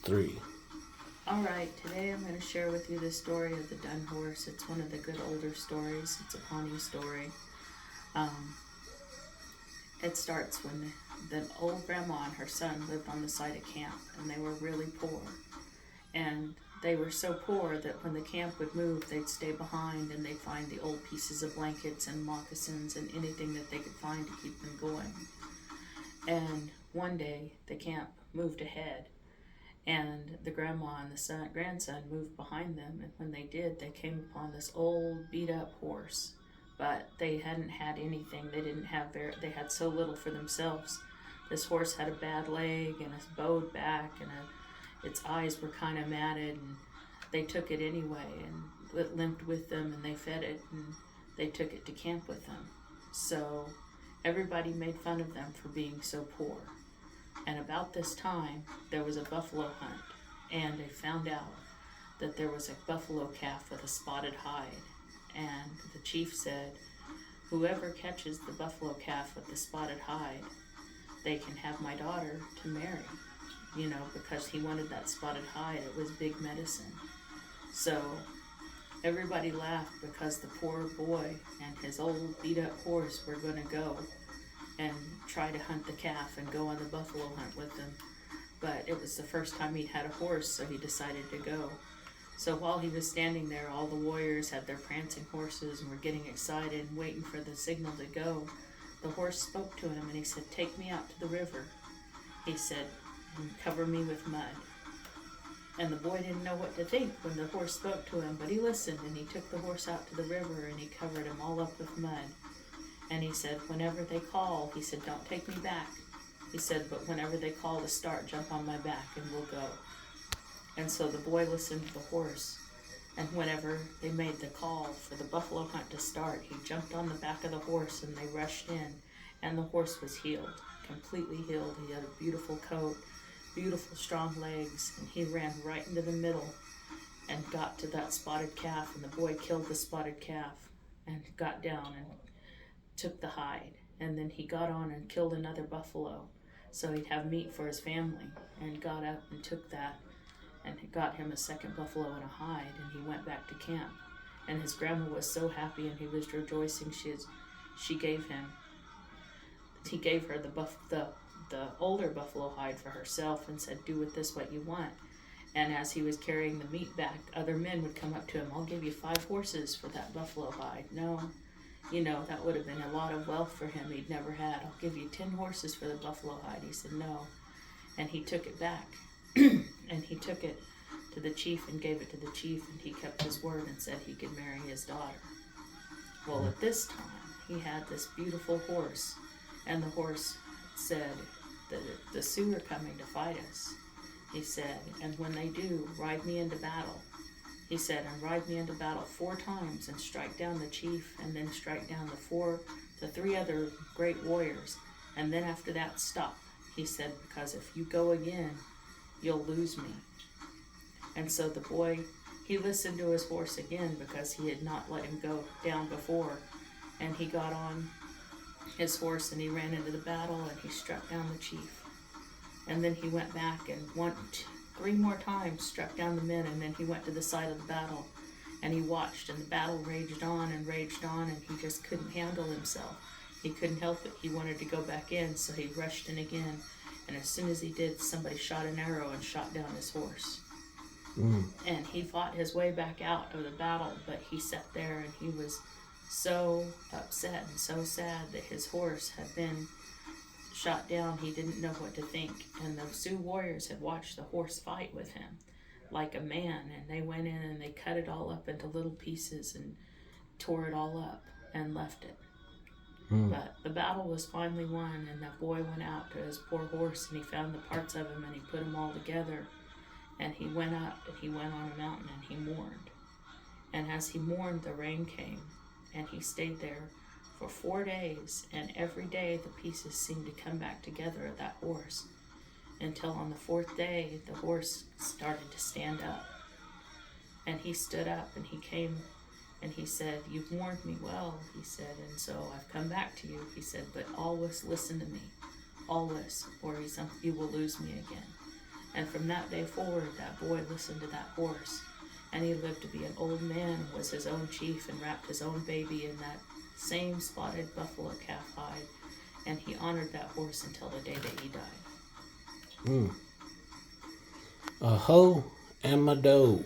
3. All right, today I'm going to share with you the story of the dun horse. It's one of the good older stories. It's a Pawnee story. It starts when the old grandma and her son lived on the site of camp, and they were really poor. And they were so poor that when the camp would move, they'd stay behind and they'd find the old pieces of blankets and moccasins and anything that they could find to keep them going. And one day, the camp moved ahead, and the grandma and the grandson moved behind them, and when they did, they came upon this old beat up horse. But they hadn't had anything. They had so little for themselves. This horse had a bad leg and a bowed back, and its eyes were kind of matted, and they took it anyway, and it limped with them, and they fed it, and they took it to camp with them. So everybody made fun of them for being so poor. And about this time, there was a buffalo hunt, and they found out that there was a buffalo calf with a spotted hide. And the chief said, whoever catches the buffalo calf with the spotted hide, they can have my daughter to marry, because he wanted that spotted hide. It was big medicine. So everybody laughed because the poor boy and his old beat up horse were going to go and try to hunt the calf and go on the buffalo hunt with them. But it was the first time he'd had a horse, so he decided to go. So while he was standing there, all the warriors had their prancing horses and were getting excited and waiting for the signal to go. The horse spoke to him and he said, "Take me out to the river." He said, "And cover me with mud." And the boy didn't know what to think when the horse spoke to him, but he listened, and he took the horse out to the river and he covered him all up with mud. And he said, whenever they call, he said, "Don't take me back." He said, "But whenever they call to start, jump on my back and we'll go." And so the boy listened to the horse, and whenever they made the call for the buffalo hunt to start, he jumped on the back of the horse and they rushed in, and the horse was healed, completely healed. He had a beautiful coat, beautiful strong legs, and he ran right into the middle and got to that spotted calf, and the boy killed the spotted calf and got down and took the hide, and then he got on and killed another buffalo so he'd have meat for his family, and got up and took that and got him a second buffalo and a hide, and he went back to camp. And his grandma was so happy, and he was rejoicing. He gave her the older buffalo hide for herself and said, "Do with this what you want." And as he was carrying the meat back, other men would come up to him, "I'll give you 5 horses for that buffalo hide." No, that would have been a lot of wealth for him he'd never had. "I'll give you 10 horses for the buffalo hide." He said no, and he took it back. And he took it to the chief and gave it to the chief, and he kept his word and said he could marry his daughter. Well, at this time, he had this beautiful horse, and the horse said that the Sioux are coming to fight us. He said, "And when they do, ride me into battle." He said, "And ride me into battle 4 times and strike down the chief, and then strike down the 3 other great warriors, and then after that stop." He said, "Because if you go again, you'll lose me." And so the boy, he listened to his horse again because he had not let him go down before. And he got on his horse and he ran into the battle and he struck down the chief. And then he went back and 3 more times struck down the men, and then he went to the side of the battle and he watched, and the battle raged on, and he just couldn't handle himself. He couldn't help it. He wanted to go back in, so he rushed in again. And as soon as he did, somebody shot an arrow and shot down his horse. And he fought his way back out of the battle, but he sat there and he was so upset and so sad that his horse had been shot down. He didn't know what to think. And the Sioux warriors had watched the horse fight with him like a man, and they went in and they cut it all up into little pieces and tore it all up and left it. But the battle was finally won, and that boy went out to his poor horse and he found the parts of him and he put them all together, and he went up and he went on a mountain and he mourned. And as he mourned, the rain came, and he stayed there for 4 days, and every day the pieces seemed to come back together of that horse, until on the 4th day the horse started to stand up. And he stood up and he came and he said, "You've warned me well," he said, "and so I've come back to you," he said, "but always listen to me, always, or you will lose me again." And from that day forward, that boy listened to that horse. And he lived to be an old man, was his own chief, and wrapped his own baby in that same spotted buffalo calf hide. And he honored that horse until the day that he died. A hoe and my doe.